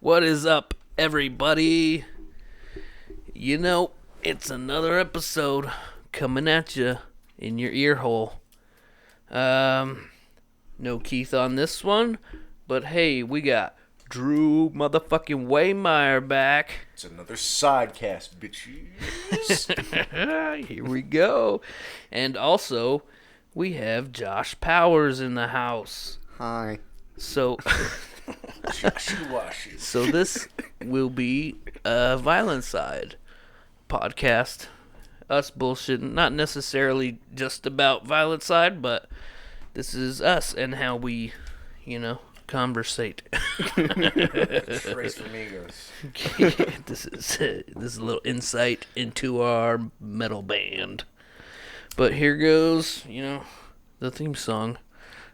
What is up, everybody? You know, it's another episode coming at you in your ear hole. No Keith on this one, but hey, we got Drew motherfucking Waymire back. It's another sidecast, bitches. Here we go. And also, we have Josh Powers in the house. Hi. So... Joshy-washy. So this will be a Violencide podcast. Us bullshitting, not necessarily just about Violencide, but this is us and how we, conversate. Race for amigos. This is a little insight into our metal band. But here goes, the theme song,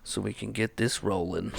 so we can get this rolling.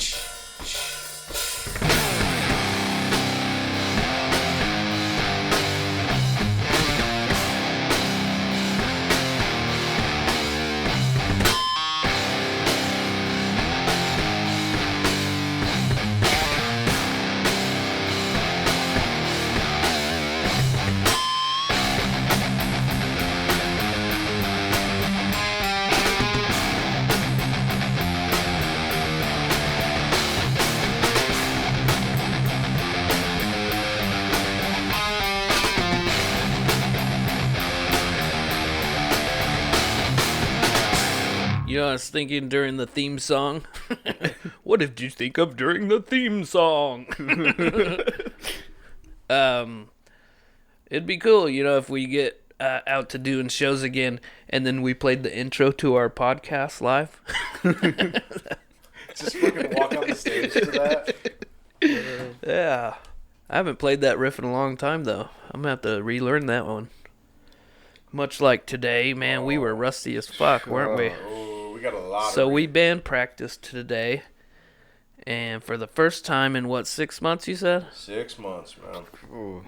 I was thinking during the theme song. What did you think of during the theme song? It'd be cool, if we get out to doing shows again, and then we played the intro to our podcast live. Just fucking walk on the stage to that. Yeah. I haven't played that riff in a long time, though. I'm going to have to relearn that one. Much like today, man, we were rusty as fuck, weren't we? We got a lot So we band practiced today, and for the first time in 6 months, you said? 6 months, man. Ooh.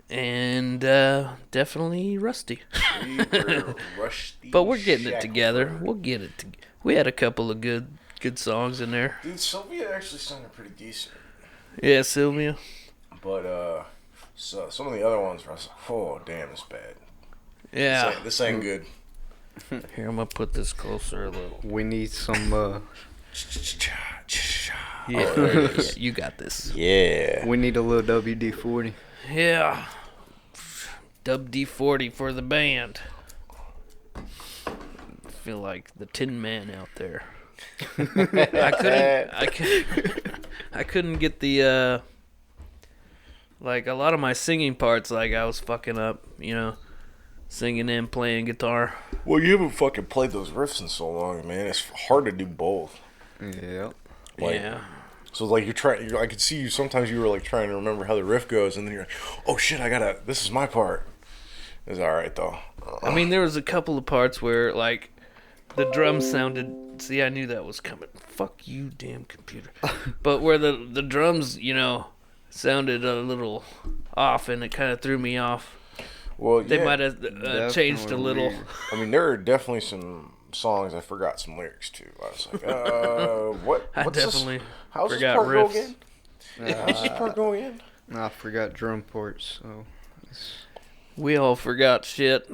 And definitely rusty. We were rusty. But we're getting it Shackleford. together. We'll get it together. We had a couple of good songs in there. Dude, Sylvia actually sounded pretty decent. Yeah, Sylvia. But so some of the other ones, I was like, oh, damn, it's bad. Yeah. This ain't good. Here, I'm going to put this closer a little. We need some, Yeah, there it is. You got this. Yeah. we need a little WD-40. Yeah. Dub D40 for the band. I feel like the Tin Man out there. I couldn't get the like a lot of my singing parts, like I was fucking up, singing and playing guitar. Well, you haven't fucking played those riffs in so long, man. It's hard to do both. Yeah. Yeah. So like I could see you. Sometimes you were like trying to remember how the riff goes, and then you're like, "Oh shit, this is my part." It's all right though. I mean, there was a couple of parts where like the drums sounded. See, I knew that was coming. Fuck you, damn computer. But where the drums, sounded a little off, and it kind of threw me off. Well, They yeah. might have changed a little. Weird. I mean, there are definitely some songs I forgot some lyrics to. I was like, what? I What's definitely this? How's this forgot part go riffs. again? How's this part go again? I forgot drum parts, so... We all forgot shit.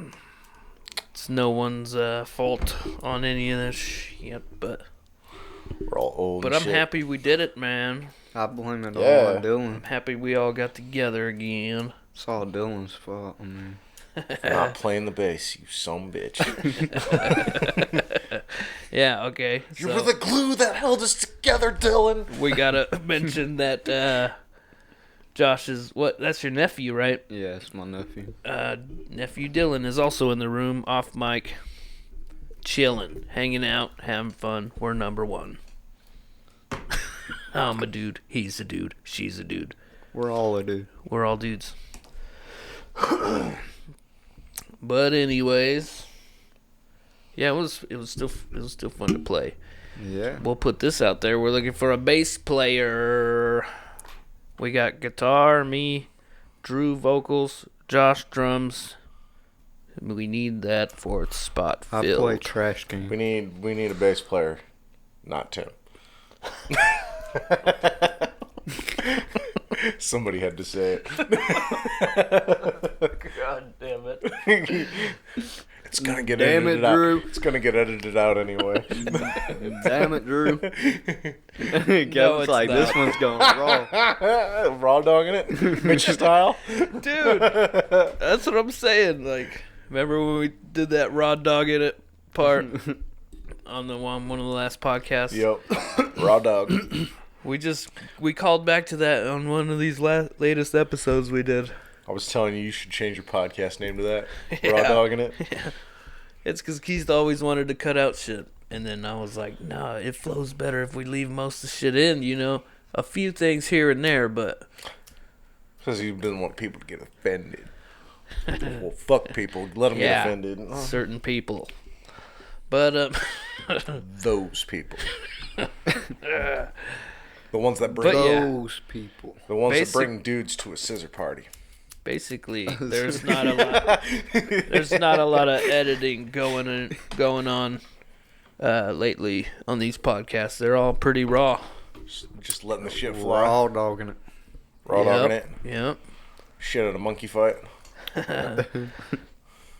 It's no one's fault on any of this shit, but We're all old. I'm and shit. happy we did it, man. I blame it Yeah. all on I'm Dylan. happy we all got together again. It's all Dylan's fault, I mean. For not playing the bass, you son bitch. Yeah, okay. You so were the glue that held us together, Dylan. we gotta mention that Josh's that's your nephew, right? Yeah, it's my nephew. Nephew Dylan is also in the room, off mic, chilling, hanging out, having fun. We're number one. I'm a dude. He's a dude. She's a dude. We're all a dude. We're all dudes. But anyways, yeah, it was still fun to play. Yeah. We'll put this out there. We're looking for a bass player. We got guitar, me, Drew vocals, Josh drums. We need that fourth spot I filled. play trash can. We need a bass player, not Tim. Somebody had to say it. God damn it. It's gonna get Damn edited it, out. Drew. It's gonna get edited out anyway. Damn it, Drew. Kevin's it's like, this not. one's going raw. Raw dogging it, Mitch style. Dude, that's what I'm saying. Like, remember when we did that raw dog in it part on one of the last podcasts? Yep, raw dog. We called back to that on one of these latest episodes we did. I was telling you should change your podcast name to that. Yeah. Raw dogging it. Yeah. It's because Keith always wanted to cut out shit. And then I was like, nah, it flows better if we leave most of the shit in, you know? A few things here and there, but... Because he didn't want people to get offended. Well, fuck people. Let them get offended. Certain people. But, Those people. The ones that bring... But yeah. Those people. The ones that bring dudes to a scissor party. basically, there's not a lot of editing going on lately on these podcasts. They're all pretty raw. Just letting the shit fly. Raw dogging it. Raw dogging it. Yep. Shit at a monkey fight.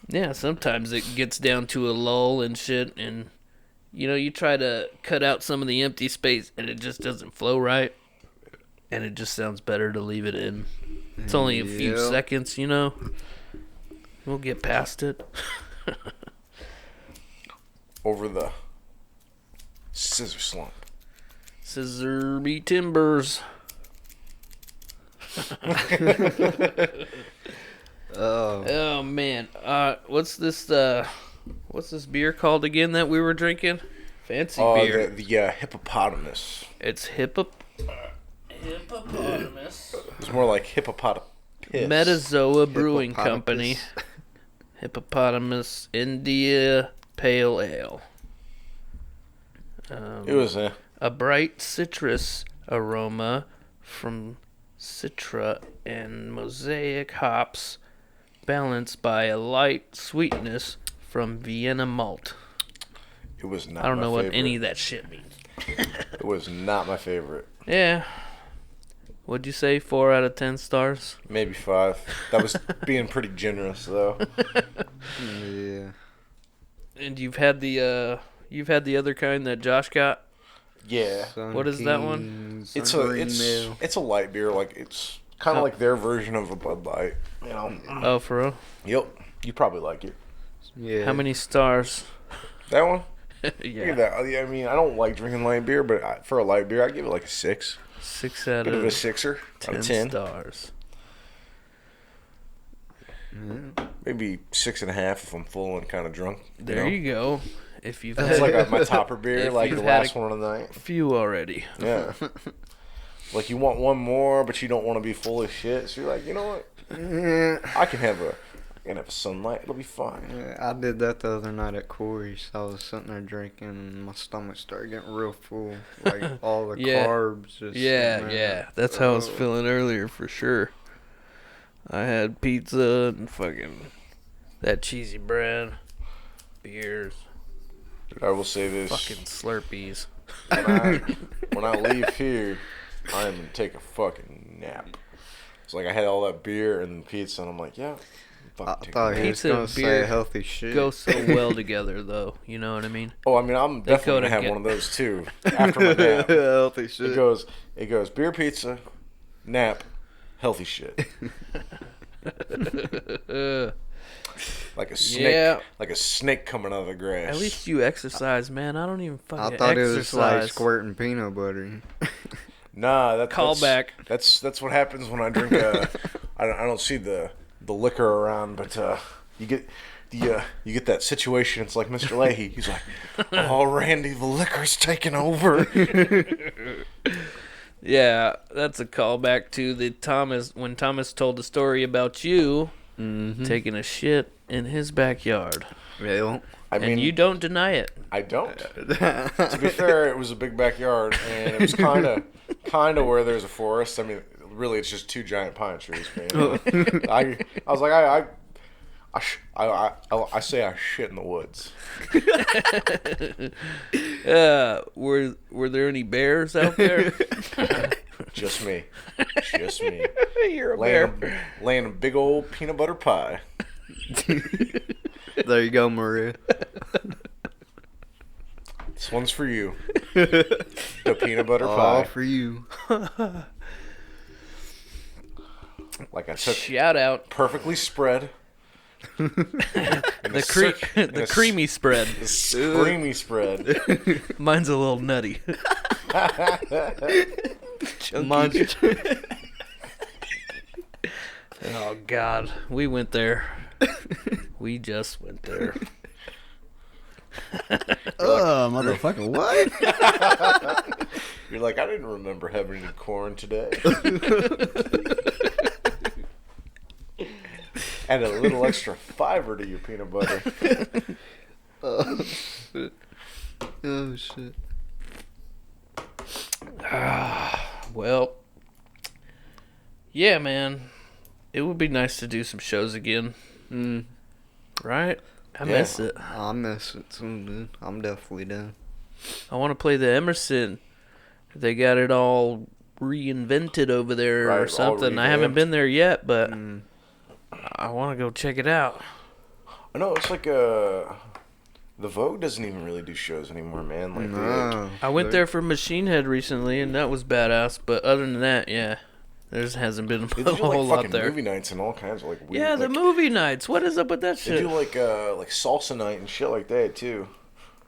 Yeah, sometimes it gets down to a lull and shit, and you try to cut out some of the empty space, and it just doesn't flow right, and it just sounds better to leave it in. It's only a few seconds, We'll get past it. Over the scissor slump. Scissor me timbers. Oh man, what's this beer called again that we were drinking? Fancy beer. The hippopotamus. It's hippopotamus. It's more like hippopotamus. Metazoa Brewing Company. Hippopotamus India Pale Ale. It was a bright citrus aroma from Citra and Mosaic hops, balanced by a light sweetness from Vienna malt. It was not. I don't know favorite. what any of that shit means. It was not my favorite. Yeah. What'd you say? 4 out of 10 stars? Maybe 5. That was being pretty generous, though. Yeah. And you've had the other kind that Josh got? Yeah. Sun What is that one? Kings, It's a light beer. Like it's kind of like their version of a Bud Light. You know. Oh, for real? Yep. You probably like it. Yeah. How many stars? That one. Yeah. Give that. I mean, I don't like drinking light beer, but for a light beer, I give it like a 6. 6 out Give it a of 6er. 10 out of 10. stars. Maybe 6.5 if I'm full and kind of drunk. There you go. If you've It's had like my topper beer, If like you've the had last one of the night. a few already. Yeah. Like you want one more, but you don't want to be full of shit. So you're like, you know what? I can have a sunlight. It'll be fine. Yeah, I did that the other night at Corey's. I was sitting there drinking, and my stomach started getting real full. Like all the Yeah. carbs just. Yeah. That's how I was feeling earlier for sure. I had pizza and fucking that cheesy bread, beers, Dude, I will say this. fucking Slurpees. When I leave here, I am going to take a fucking nap. It's like I had all that beer and pizza, and I'm like, yeah. I Take a thought nap. he was Pizza gonna and say beer healthy shit. Go so well together, though. You know what I mean? Oh, I mean, I'm They definitely go going to have together. one of those, too. After my nap. Healthy shit. It goes beer, pizza, nap, healthy shit. Like a snake. Yeah. Like a snake coming out of the grass. At least you exercise, man. I don't even fucking I thought exercise. it was like squirting peanut butter. Nah, Callback. That's what happens when I drink. I don't see the liquor around, but you get that situation. It's like Mr. Leahy. He's like, "Oh, Randy, the liquor's taking over." Yeah, that's a callback to when Thomas told the story about you taking a shit in his backyard. Well, I mean, And you don't deny it. I don't. To be fair, it was a big backyard, and it was kind of where there's a forest. I mean, really, it's just 2 giant pine trees. Man. I was like, I say I shit in the woods. Were there any bears out there? Just me. Just me. You're a bear. Laying a big old peanut butter pie. There you go, Maria. This one's for you. The peanut butter All pie. for you. Like I took Shout out. perfectly spread. The creamy spread. Creamy spread. Mine's a little nutty. Mine's Oh, God. We went there. We just went there. Motherfucker, what? You're like, I didn't remember having any corn today. Add a little extra fiber to your peanut butter. Oh, shit. Oh, shit. Well, yeah, man. It would be nice to do some shows again. Right? I miss it. I miss it too, dude. I'm definitely down. I want to play the Emerson. They got it all reinvented over there Right, or all something. I haven't revamped. been there yet, but I want to go check it out. I know, it's like the Vogue doesn't even really do shows anymore, man. Like, No. I went there for Machine Head recently, and that was badass. But other than that, yeah, there hasn't been they a do whole like lot fucking there. movie nights and all kinds of like weird. Yeah, the like, movie nights. What is up with that They shit? do like salsa night and shit like that too.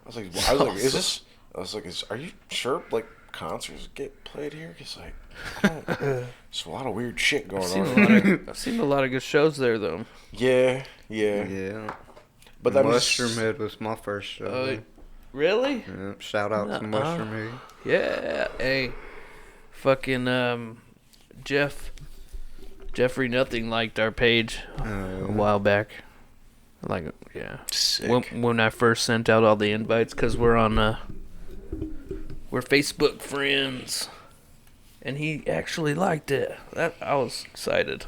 I was like, is this? I was like, are you sure like concerts get played here? Cause like, there's a lot of weird shit going on. I've seen a lot of good shows there, though. Yeah. Yeah. But that Mushroom Head was my first show. man. Really? Yeah, shout out to Mushroom Head. Yeah. Hey, fucking Jeffrey Nothing liked our page a while back. Like, yeah. Sick. When I first sent out all the invites, because we're Facebook friends, and he actually liked it. I was excited.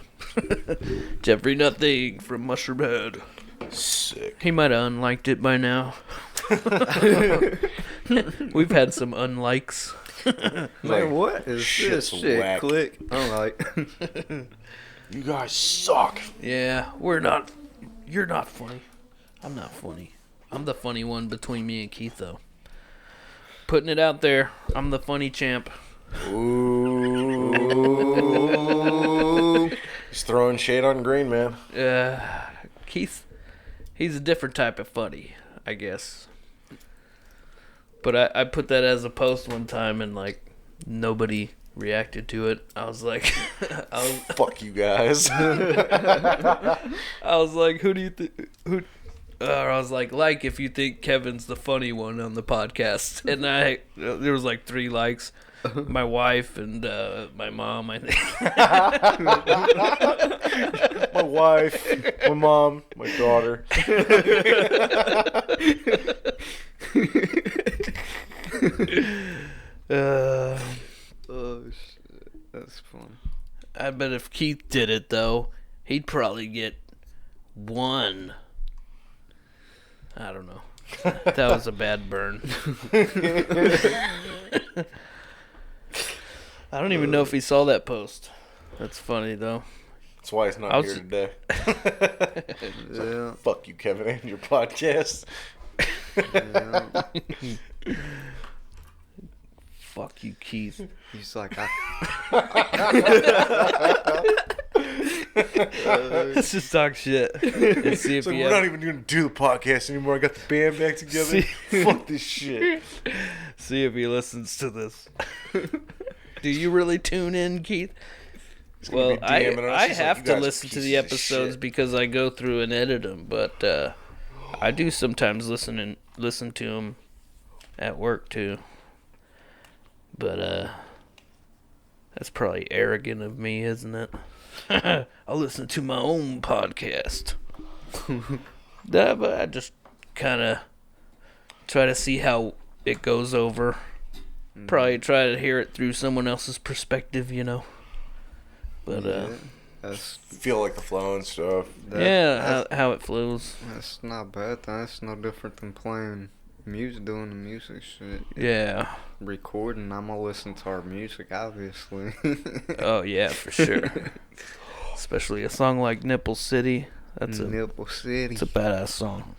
Jeffrey Nothing from Mushroom Head. Sick. He might have unliked it by now. We've had some unlikes. Man, what is shit's this shit? whack. Click. I'm like, You guys suck. Yeah, you're not funny. I'm not funny. I'm the funny one between me and Keith, though. Putting it out there. I'm the funny champ. Ooh. He's throwing shade on Green, man. Keith, he's a different type of funny, I guess. But I put that as a post one time, and like nobody reacted to it. I was like, Fuck you guys. I was like, who do you think? Who? I was like if you think Kevin's the funny one on the podcast, and there was like 3 likes. My wife and my mom, I think. My wife, my mom, my daughter. oh shit, that's fun. I bet if Keith did it though, he'd probably get 1. I don't know. That was a bad burn. I don't even know if he saw that post. That's funny though. That's why he's not here today. Yeah. Fuck you, Kevin, and your podcast. Yeah. Fuck you, Keith. He's like, Let's just talk shit and see if It's like, he we're not even going to do the podcast anymore. I got the band back together. Fuck this shit. see if he listens to this. Do you really tune in, Keith? Well, gonna be DMing us. I He's have like, to "You guys listen to pieces the of episodes shit." because I go through and edit them, but I do sometimes listen to them at work too. But that's probably arrogant of me, isn't it? I'll listen to my own podcast. Nah, but I just kind of try to see how it goes over. Probably try to hear it through someone else's perspective, you know. But that's Feel like the flow and stuff. yeah, how it flows. that's not bad. That's no different than playing Music, doing the music shit. Yeah. Recording, I'm gonna listen to our music, obviously. Oh, yeah, for sure. Especially a song like Nipple City. That's Nipple City. It's a badass song.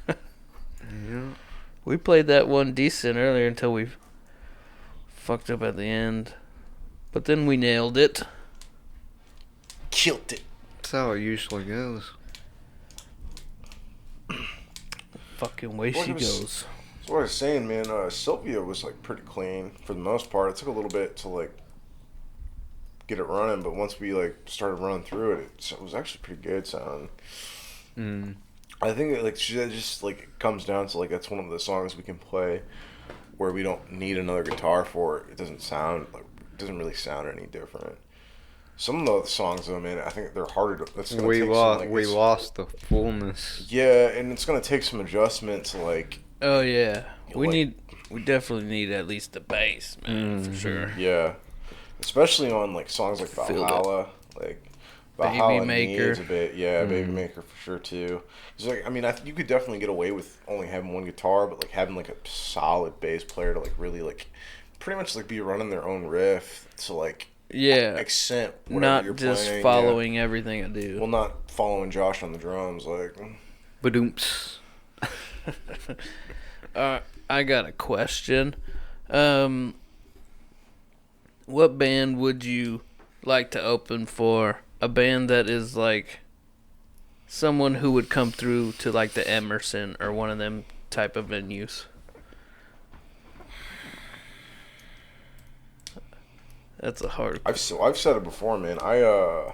Yeah. We played that one decent earlier until we fucked up at the end. But then we nailed it. Killed it. That's how it usually goes. Fucking way she goes. That's what I was saying, man. Sylvia was like pretty clean for the most part. It took a little bit to like get it running, but once we like started running through it, it was actually pretty good sound. I think that, like, just like it comes down to like that's one of the songs we can play where we don't need another guitar for it. It doesn't sound like it doesn't really sound any different. Some of the other songs, though, man, I think they're harder to. That's gonna We take we lost the fullness. Yeah, and it's gonna take some adjustment to like. Oh, yeah. Like, we definitely need at least the bass, man, for sure. Yeah, especially on like songs like Valhalla, like Valhalla needs a bit. Yeah, Baby Maker for sure too. It's like, I mean, you could definitely get away with only having one guitar, but like having like a solid bass player to like really like pretty much like be running their own riff to like accent whatever you're just playing. following everything I do. Well, not following Josh on the drums, like. Badoomps. I got a question. What band would you like to open for? A band that is like someone who would come through to like the Emerson or one of them type of venues. That's a hard. I've said it before, man. I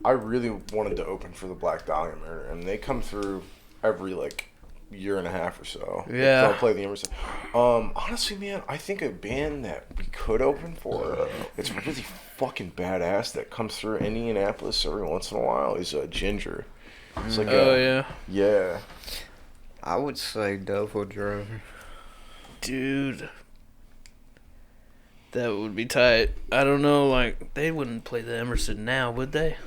really wanted to open for the Black Dahlia Murder, and they come through every like year and a half or so. Yeah. They'll play the Emerson. Honestly, man, I think a band that we could open for it's really fucking badass that comes through Indianapolis every once in a while is Ginger. It's like yeah. I would say Devil Driver. Dude. That would be tight. I don't know, like, they wouldn't play the Emerson now, would they?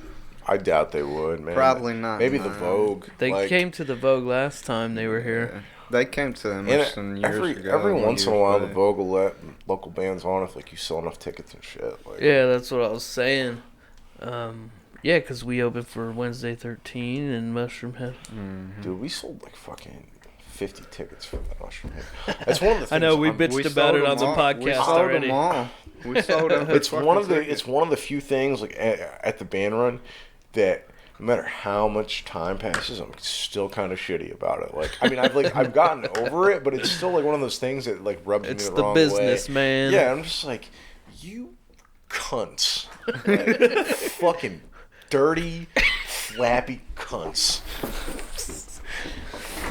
I doubt they would, man. Probably not. Maybe the Vogue. They came to the Vogue last time they were here. Yeah. They came to Emerson years ago. Every once in a while, the Vogue will let local bands on if like you sell enough tickets and shit. Like, yeah, that's what I was saying. Yeah, because we opened for Wednesday 13 and Mushroom Head. Dude, we sold like fucking 50 tickets for that Mushroom Head. That's one of the things. I know we bitched about it on the podcast already. We sold them. It's one of the few things like at the band run that no matter how much time passes, I'm still kind of shitty about it. Like, I mean, I've gotten over it, but it's still like one of those things that like rubs me the wrong way. It's the business, man. Yeah, I'm just like, you cunts, like, fucking dirty, flappy cunts.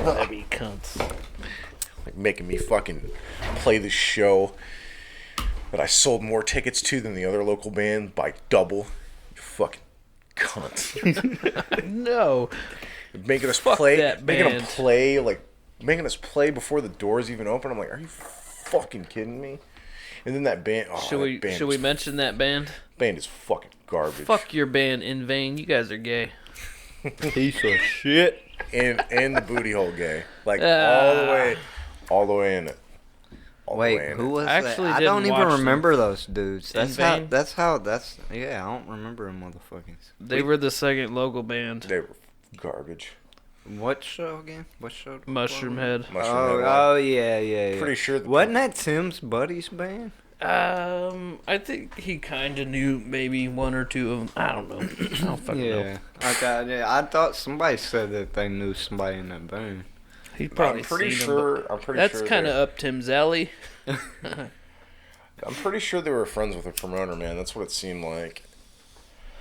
Flappy cunts. Like making me fucking play the show that I sold more tickets to than the other local band by double. You fucking cunt. No. Making us play before the doors even open. I'm like, are you fucking kidding me? And then that band. Oh, should we mention that band? Band is fucking garbage. Fuck your band In Vain. You guys are gay. Piece of shit. And the booty hole gay. Like all the way in it. Wait, who was that? I don't even remember those dudes. Yeah, I don't remember them motherfuckers. They were the second local band. They were garbage. What show again? What show? Mushroom Head. Oh, yeah. Pretty sure. Wasn't that Tim's buddy's band? I think he kind of knew maybe one or two of them. I don't know. I don't fucking know. I thought somebody said that they knew somebody in that band. He probably. I'm pretty sure. That's kind of up Tim's alley. I'm pretty sure they were friends with a promoter, man. That's what it seemed like.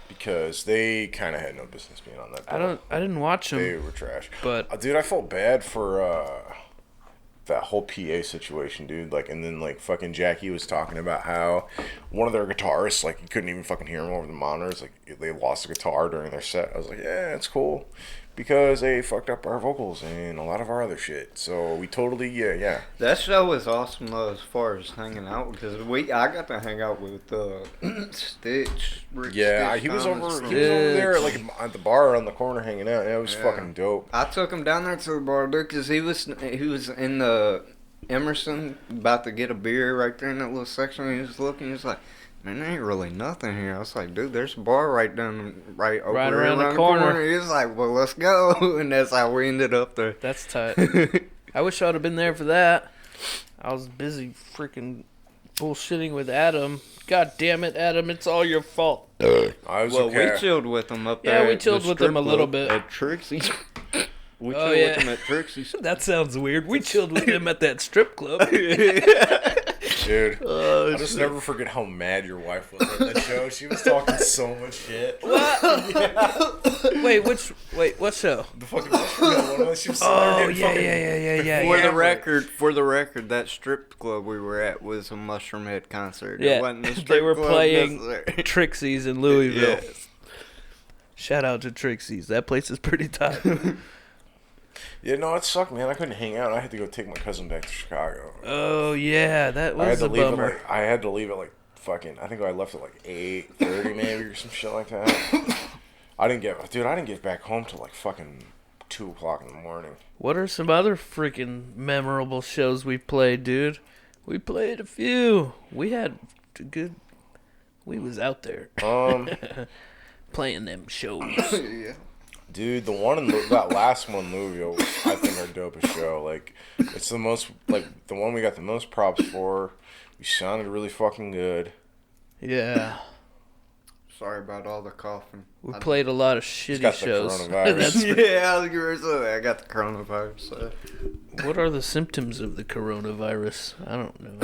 Because they kind of had no business being on that bill. I didn't watch them. They were trash. But dude, I felt bad for that whole PA situation, dude. Like, and then like fucking Jackie was talking about how one of their guitarists, like, you couldn't even fucking hear him over the monitors. Like, they lost a guitar during their set. I was like, yeah, it's cool. because they fucked up our vocals and a lot of our other shit. So we totally, yeah. That show was awesome though, as far as hanging out, because I got to hang out with Stitch. He was over there like at the bar on the corner hanging out. Yeah, it was fucking dope. I took him down there to the bar, dude, because he was in the Emerson about to get a beer right there in that little section. He was looking, he was like, man, there ain't really nothing here. I was like, dude, there's a bar right around the corner. He was like, well, let's go. And that's how we ended up there. That's tight. I wish I would have been there for that. I was busy freaking bullshitting with Adam. God damn it, Adam, it's all your fault. We chilled with him up there. Yeah, we chilled with him a little bit. At Trixie's. We chilled with him at Trixie's. That sounds weird. We chilled with him at that strip club. Dude, I'll just never forget how mad your wife was at that show. She was talking so much shit. What? Yeah. Wait, what show? The fucking mushroom one. She was yeah. For the record, that strip club we were at was a Mushroom Head concert. Yeah, it wasn't a strip they were club playing Trixie's in Louisville. Yes. Shout out to Trixie's. That place is pretty tight. Yeah, no, it sucked, man. I couldn't hang out. I had to go take my cousin back to Chicago. Oh, yeah, that was a bummer. I had to leave at like fucking, I think I left at like 8:30 maybe or some shit like that. I didn't get back home till like fucking 2 o'clock in the morning. What are some other freaking memorable shows we played, dude? We played a few. We had we was out there. Playing them shows. Yeah. Dude, the one that last one in Louisville was, I think, our dopest show. Like, it's the most, like, the one we got the most props for. We sounded really fucking good. Yeah. Sorry about all the coughing. We played a lot of shitty shows. I got the coronavirus. So. What are the symptoms of the coronavirus? I don't know.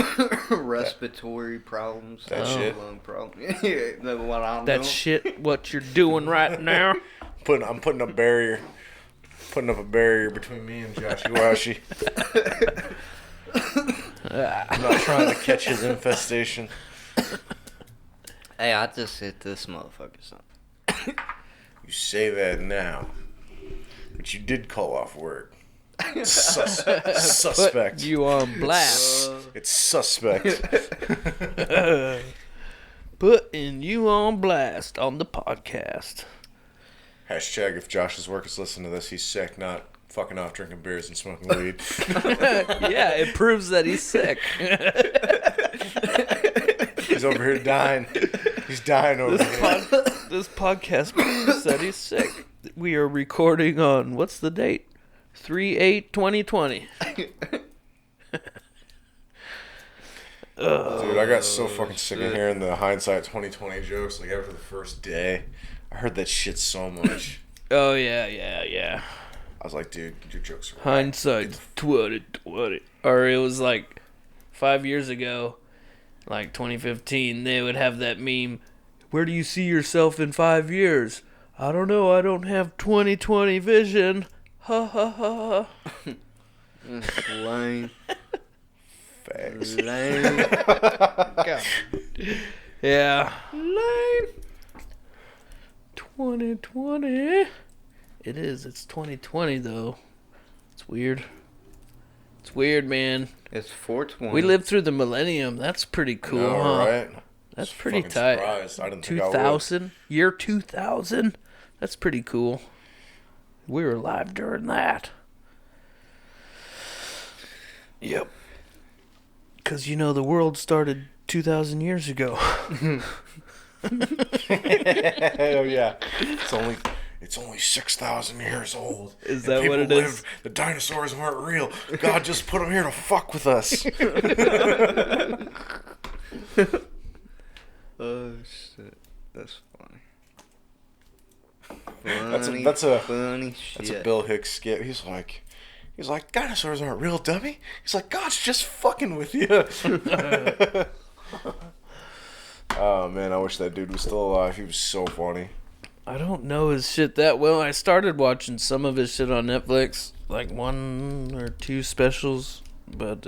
Respiratory problems. That shit. Lung problems. Yeah, that's what I'm doing. That shit, what you're doing right now. I'm putting a barrier between me and Joshy Washy. I'm not trying to catch his infestation. Hey, I just hit this motherfucker something. You say that now, but you did call off work. Suspect. Put you on blast. It's suspect. Putting you on blast on the podcast. Hashtag if Josh's work is listening to this, he's sick, not fucking off drinking beers and smoking weed. Yeah, it proves that he's sick. He's over here dying. He's dying over here. This podcast proves that he's sick. We are recording on, what's the date? 3/8/2020. Dude, I got so fucking sick of hearing the hindsight 2020 jokes like after the first day. I heard that shit so much. Oh, yeah. I was like, dude, your jokes are hindsight 2020. Or it was like 5 years ago, like 2015, they would have that meme, where do you see yourself in 5 years? I don't know, I don't have 20/20 vision. Ha ha ha. Lame. Facts. Lame. God. Yeah. Lame. 2020. It is. It's 2020 though. It's weird. It's weird, man. It's 420. We lived through the millennium. That's pretty cool, huh? Right? That's pretty tight. Surprised. I didn't 2000, year 2000. That's pretty cool. We were alive during that. Yep. Because, you know, the world started 2,000 years ago. Hell yeah. It's only 6,000 years old. Is that what it is? The dinosaurs weren't real. God just put them here to fuck with us. Oh shit, that's funny. That's a funny shit. That's a Bill Hicks skit. He's like, dinosaurs aren't real, dummy. He's like, God's just fucking with you. Oh man, I wish that dude was still alive. He was so funny. I don't know his shit that well. I started watching some of his shit on Netflix, like 1 or 2 specials, but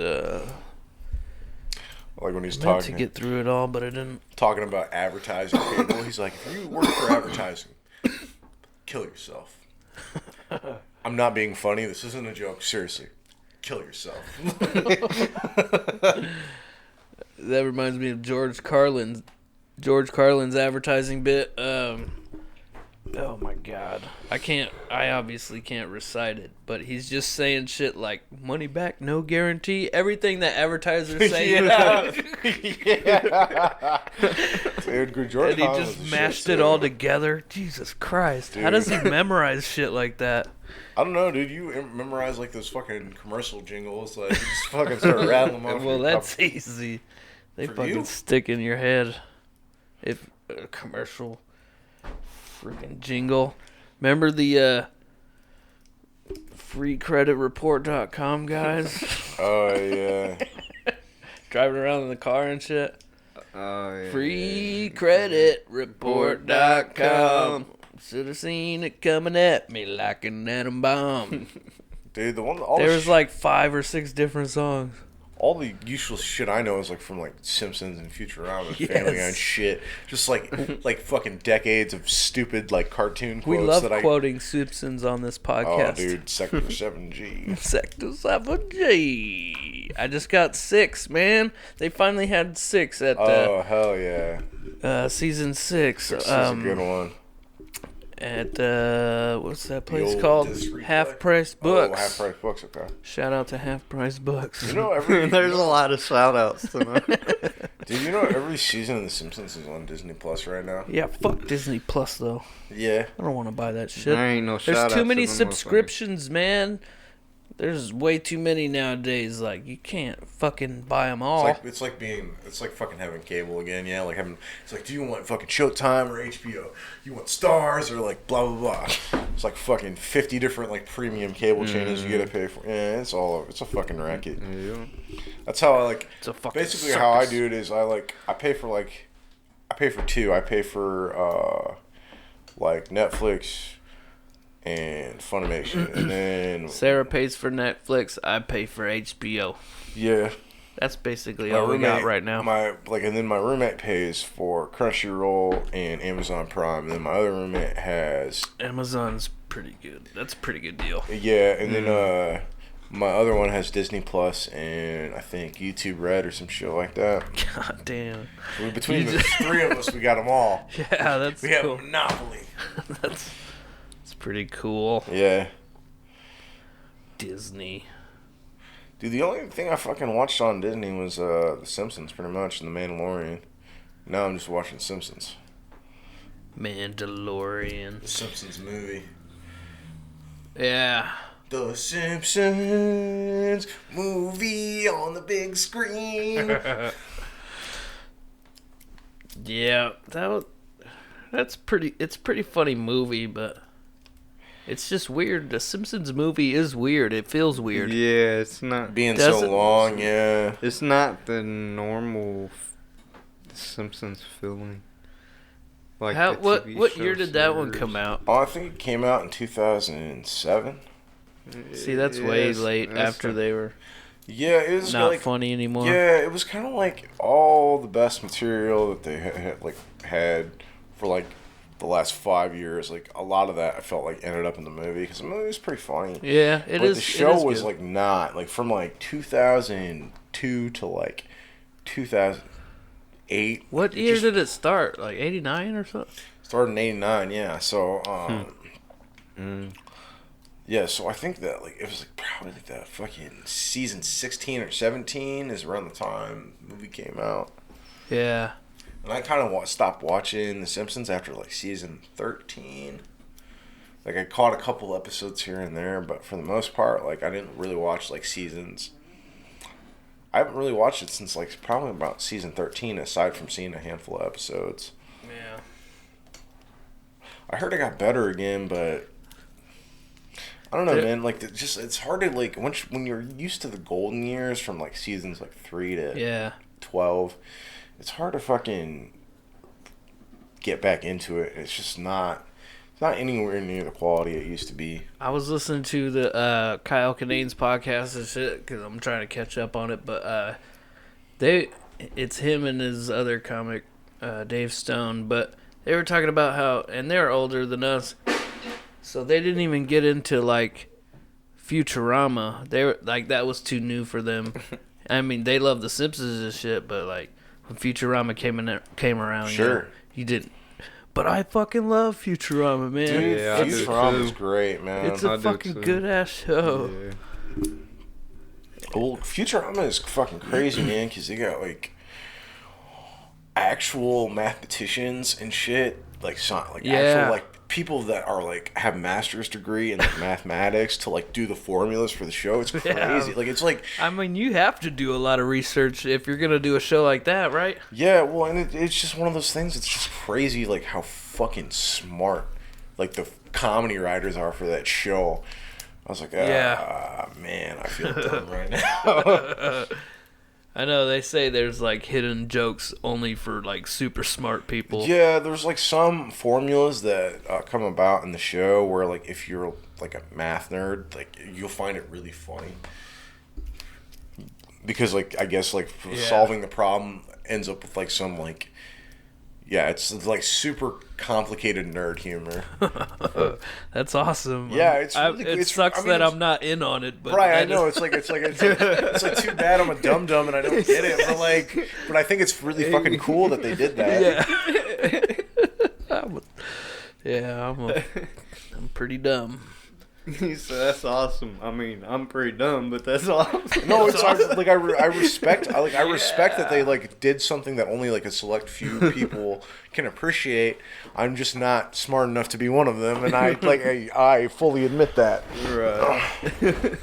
like when he's I meant talking to get through it all, but I didn't. Talking about advertising people, he's like, if you work for advertising, kill yourself. I'm not being funny. This isn't a joke. Seriously. Kill yourself. That reminds me of George Carlin's advertising bit. Oh my god. I obviously can't recite it, but he's just saying shit like money back, no guarantee, everything that advertisers say. Dude, George And he Carlin just was a mashed shit, it all too. together. Jesus Christ. How Dude. does he memorize shit like that? I don't know, dude. You memorize like those fucking commercial jingles. Like, you just fucking start rattling them off. Well, that's easy. They For fucking you? stick in your head. If a commercial freaking jingle. Remember the freecreditreport.com guys? Oh, yeah. Driving around in the car and shit. Oh, yeah. Freecreditreport.com. Should have seen it coming at me like an atom bomb. Dude, the one... There was like 5 or 6 different songs. All the useless shit I know is like from like Simpsons and Futurama and Yes. Family Guy and shit. Just like fucking decades of stupid like cartoon quotes We love that quoting Simpsons on this Oh, podcast. dude, Sector 7G. Sector 7G. I just got 6, man. They finally had 6 at Oh, hell yeah. season 6. This is a good one. At what's that place old called? Disc Replay? Half Price Books. Oh, Half Price Books, okay. Shout out to Half Price Books. You know, There's a lot of shout outs tonight. dude, you know every season of The Simpsons is on Disney Plus right now? Yeah, fuck Disney Plus though. Yeah. I don't want to buy that shit. There ain't no shout There's outs too many to them motherfuckers. subscriptions, man. There's way too many nowadays. Like you can't fucking buy them all. It's like fucking having cable again, yeah. Like it's like, do you want fucking Showtime or HBO? You want Stars or like blah blah blah? It's like fucking 50 different like premium cable channels you gotta pay for. Yeah, it's a fucking racket. Yeah. That's how I like. It's a fucking Basically, how I circus. do it is I pay for two. I pay for like Netflix and Funimation, and then Sarah pays for Netflix. I pay for HBO. yeah. That's basically My all we got roommate- right now. And then my roommate pays for Crunchyroll and Amazon Prime. And then my other roommate has Amazon's pretty good. That's a pretty good deal. and then my other one has Disney Plus and I think YouTube Red or some shit like that. God damn. Between the three of us, we got them all. Yeah, that's We have cool. a monopoly. That's pretty cool. Yeah. Disney. Dude, the only thing I fucking watched on Disney was The Simpsons, pretty much, and The Mandalorian. Now I'm just watching Simpsons. Mandalorian. The Simpsons movie. Yeah. The Simpsons movie on the big screen. Yeah, it's pretty funny movie, but it's just weird. The Simpsons movie is weird. It feels weird. Yeah, it's not. Being Does so it? long, yeah. It's not the normal Simpsons feeling. Like How the what TV what show year did that one series. come out? Oh, I think it came out in 2007. See, that's way late after they were Yeah, it was not like funny anymore. yeah, it was kind of like all the best material that they had for like the last 5 years. Like a lot of that, I felt like ended up in the movie because the movie was pretty funny. Yeah, it But is. the show it is was good. like not like from like 2002 to like 2008. What year did it start? Like 89 or something? Started in '89, yeah. So yeah, so I think that like it was like probably like that fucking season 16 or 17 is around the time the movie came out. Yeah. And I kind of stopped watching The Simpsons after like season 13. Like I caught a couple episodes here and there, but for the most part, like I didn't really watch like seasons. I haven't really watched it since like probably about season 13, aside from seeing a handful of episodes. Yeah. I heard it got better again, but I don't know, man. Like it's hard to like when you're used to the golden years from like seasons like 3 to 12. It's hard to fucking get back into it. It's just not. It's not anywhere near the quality it used to be. I was listening to the Kyle Kinane's podcast and shit because I'm trying to catch up on it, but it's him and his other comic, Dave Stone, but they were talking about how, and they're older than us, So they didn't even get into like Futurama. They were like that was too new for them. I mean, they love The Simpsons and shit, but like when Futurama came around, Sure. you didn't. But I fucking love Futurama, man. Dude, Yeah, I do Futurama's too. great, man. It's a I do fucking too. good ass show. Yeah. Well, Futurama is fucking crazy, man, because they got like actual mathematicians and shit, like Yeah. actual like people that are like have master's degree in like mathematics to like do the formulas for the show. It's crazy. Yeah. Like it's like I mean, you have to do a lot of research if you're gonna do a show like that, right? yeah, well, and it's just one of those things. It's just crazy, like how fucking smart like the comedy writers are for that show. I was like, man, I feel dumb right now. I know they say there's like hidden jokes only for like super smart people. Yeah, there's like some formulas that come about in the show where like if you're like a math nerd, like you'll find it really funny because like I guess like solving the problem ends up with like some like it's like super complicated nerd humor. That's awesome. Yeah, it's really it good. sucks that I'm not in on it, but Right, I that know. is- It's like too bad I'm a dum dum and I don't get it. But I think it's really fucking cool that they did that. Yeah. I'm pretty dumb. He said, "That's awesome." I mean, I'm pretty dumb, but that's awesome. No, it's like I respect that they like did something that only like a select few people can appreciate. I'm just not smart enough to be one of them, and I fully admit that. Right.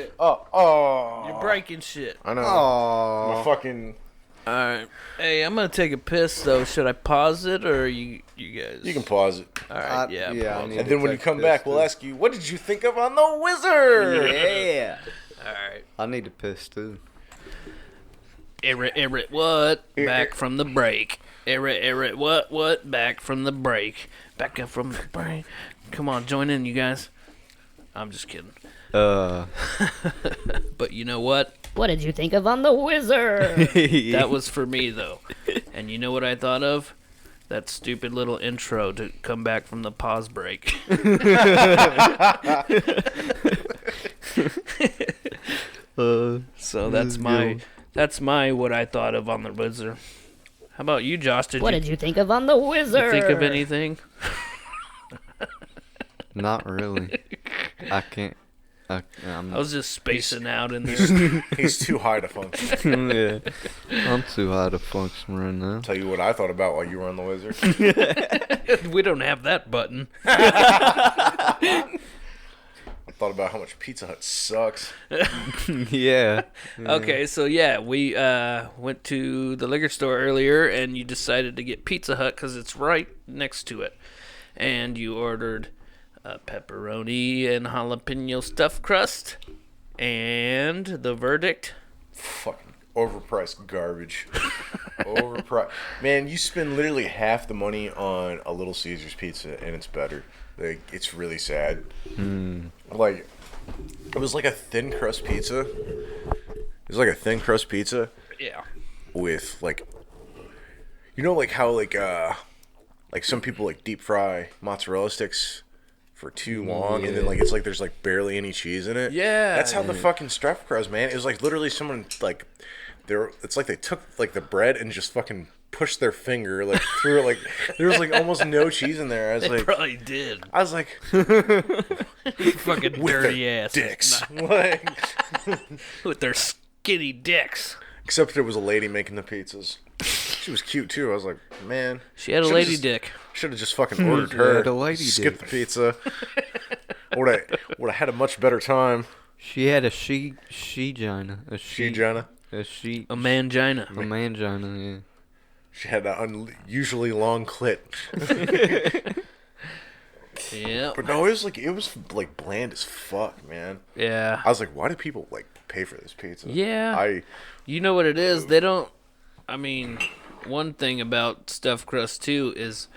You're breaking shit. I know. Aww. My fucking. All right. Hey, I'm gonna take a piss though. Should I pause it or you guys? You can pause it, All right. I Yeah. I pause need it. and then when you take come this back, we'll too. ask you, what did you think of on the Wizard? Yeah. All right. I need to piss too. Eric, what? Back from the break. Eric, what? Back from the break. Back up from the break. Come on, join in, you guys. I'm just kidding. But you know what? What did you think of On the Wizard? That was for me, though. And you know what I thought of? That stupid little intro to come back from the pause break. So that's my what I thought of On the Wizard. How about you, Josh? What did you think of On the Wizard? think of anything? Not really. I can't. I was just spacing out in there. He's too high to function. Yeah. I'm too high to function right now. Tell you what I thought about while you were on the Wizard. We don't have that button. I thought about how much Pizza Hut sucks. Yeah. Okay, so yeah, we went to the liquor store earlier, and you decided to get Pizza Hut because it's right next to it. And you ordered pepperoni and jalapeno stuffed crust. And the verdict? Fucking overpriced garbage. Overpriced. Man, you spend literally half the money on a Little Caesars pizza, and it's better. Like, it's really sad. Like, it was like a thin crust pizza. It was like a thin crust pizza Yeah. with like, you know, like how like some people like deep fry mozzarella sticks for too long, and then like it's like there's like barely any cheese in it. Yeah. That's how the fucking stuffed crust, man. It was like literally someone like it's like they took like the bread and just fucking pushed their finger like through it. Like there was like almost no cheese in there. I was They like, probably did. I was like, Fucking with dirty their ass. dicks. Like, With their skinny dicks. except it was a lady making the pizzas. She was cute too. I was like, man, She had a should've lady just- dick. Should have just fucking ordered She her. had a lady Skipped dick. the pizza. would have had a much better time. She had a she-gina. Jenna. A she. A mangina. A mangina, yeah. She had an unusually long clit. Yeah. But no, it was like bland as fuck, man. Yeah. I was like, why do people like pay for this pizza? Yeah. You know what it is? They don't. I mean, one thing about stuffed crust too is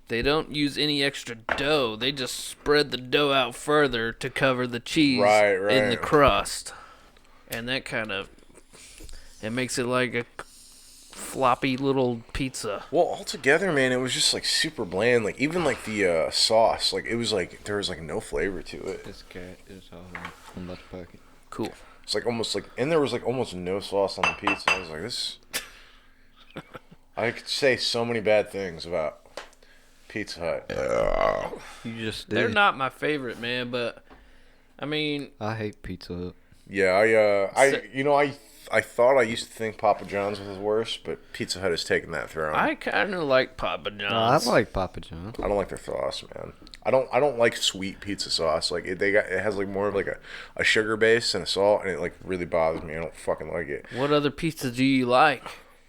they don't use any extra dough. They just spread the dough out further to cover the cheese in the crust, and that kind of it makes it like a floppy little pizza. Well, altogether, man, it was just like super bland. Like even like the sauce, like it was like there was like no flavor to it. This cat is all in the pocket. Cool. It's like almost like, and there was like almost no sauce on the pizza. I was like, this. I could say so many bad things about Pizza Hut. You just They're did. not my favorite, man, but I mean, I hate Pizza Hut. Yeah, I thought I used to think Papa John's was worse, but Pizza Hut has taken that throne. I kind of like Papa I John's. like Papa John's. I don't like their sauce, man. I don't like sweet pizza sauce. Like it has like more of like a sugar base and a salt, and it like really bothers me. I don't fucking like it. What other pizza do you like?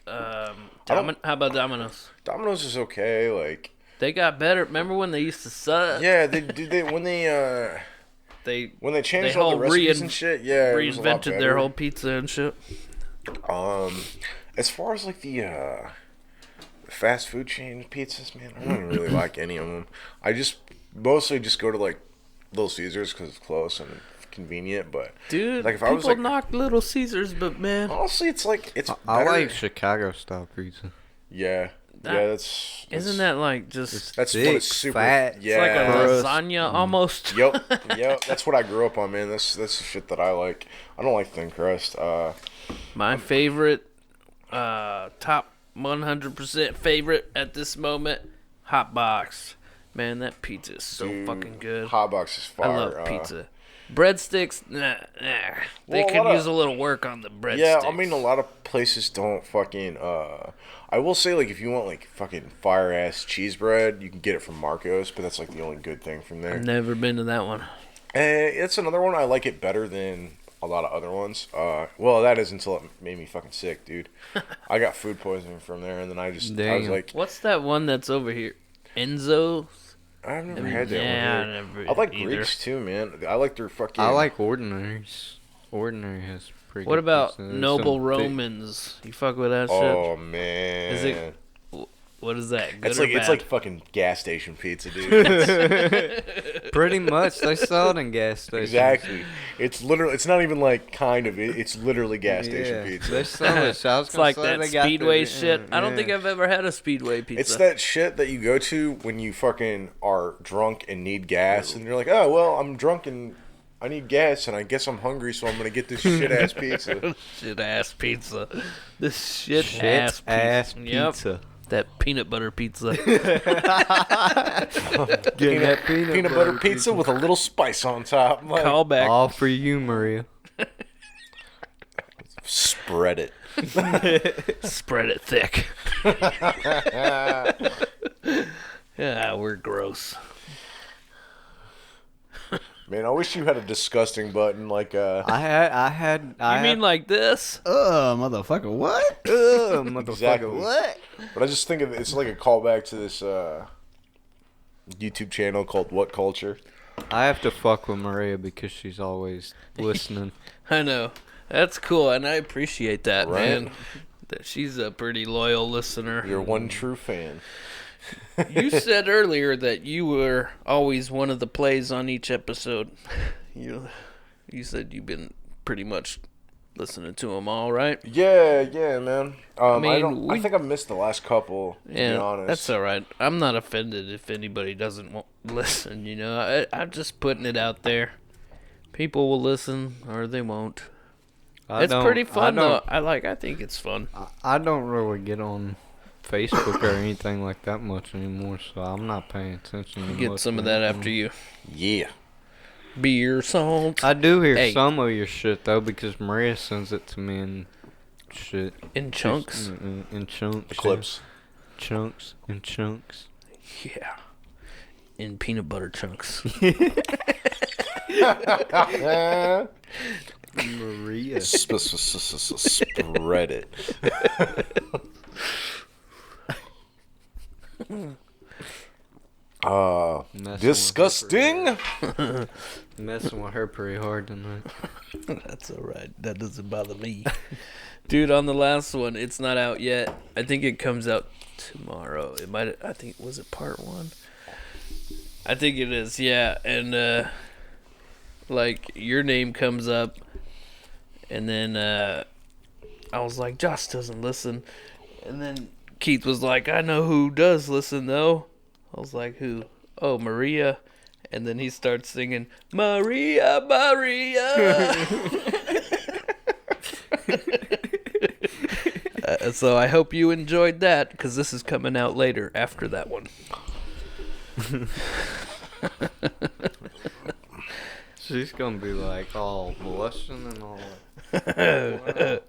How about Domino's? Domino's is okay. Like They got better. Remember when they used to suck? yeah, when they changed all the whole recipes and shit. Yeah, it was a lot reinvented their better. whole pizza and shit. As far as like the fast food chain pizzas, man, I don't really like any of them. I mostly just go to like Little Caesars because it's close and convenient. But Dude, like if I people was like, knock Little Caesars, but man, honestly, it's like it's. I better. like Chicago style pizza. Yeah, that's isn't that like just that's thick, what it's super fat. It's Yeah, like a Gross. lasagna almost? Yep. That's what I grew up on, man. That's the shit that I like. I don't like thin crust. My favorite, top 100% favorite at this moment, Hot Box. Man, that pizza is so Dude, fucking good. Hot Box is fire. I love pizza. Breadsticks, nah. They Well, a could lot use of- a little work on the breadsticks. Yeah, I mean, a lot of places don't fucking. I will say, like, if you want like fucking fire ass cheese bread, you can get it from Marco's, but that's like the only good thing from there. I've never been to that one. It's another one I like it better than a lot of other ones. Well, that is until it made me fucking sick, dude. I got food poisoning from there, and then I was Damn. like, What's that one that's over here? Enzo? I've never had that Yeah, one. I Here. never I like either. Greeks too, man. I like their fucking. I like Ordinaries. Ordinary has pretty What good about pizza. Noble Some thick- Romans? You fuck with that Oh man. Is it What is that? Good It's or like bad? it's like fucking gas station pizza, dude. Pretty much. They sell it in gas stations. Exactly. It's literally. It's not even like kind of. It's literally gas station Yeah, pizza. they sell it. So I was It's gonna like say that they got Speedway the- shit. I don't yeah. think I've ever had a Speedway pizza. It's that shit that you go to when you fucking are drunk and need gas, and you're like, oh well, I'm drunk and I need gas, and I guess I'm hungry, so I'm gonna get this shit ass pizza. shit ass pizza. This shit Shit ass ass pizza. Yep. pizza. That peanut butter pizza. Getting that Peanut butter pizza with a little spice on top. Like, Call back. All for you, Maria. spread it. Spread it thick. Yeah, we're gross. Man, I wish you had a disgusting button like I had. You mean like this? Motherfucker, what? motherfucker? Exactly. What? But I just think of it's like a callback to this YouTube channel called What Culture. I have to fuck with Maria because she's always listening. I know. That's cool, and I appreciate that, Right. man. That she's a pretty loyal listener. You're one true fan. You said earlier that you were always one of the plays on each episode. You said you've been pretty much listening to them all, right? Yeah, man. mean, I think I missed the last couple. To be honest, that's all right. I'm not offended if anybody doesn't listen. You know, I'm just putting it out there. People will listen or they won't. It's pretty fun though. I think it's fun. I don't really get on Facebook or anything like that much anymore, so I'm not paying attention. to Get much some of that after you. Yeah. Beer, salt, I do hear Hey. some of your shit though because Maria sends it to me in shit. in chunks. In chunks. Clips. Yeah. Chunks and chunks. Yeah. In peanut butter chunks. Maria. Spread it. Disgusting. Messing with her pretty hard tonight. That's all right. That doesn't bother me. Dude, on the last one, it's not out yet. I think it comes out tomorrow. It might. I think was it part 1? I think it is. Yeah, and like your name comes up, and then I was like, Josh doesn't listen, And then Keith was like, I know who does listen, though. I was like, who? Oh, Maria. And then he starts singing, Maria, Maria. So I hope you enjoyed that, because this is coming out later after that one. She's gonna be like all blushing and all that.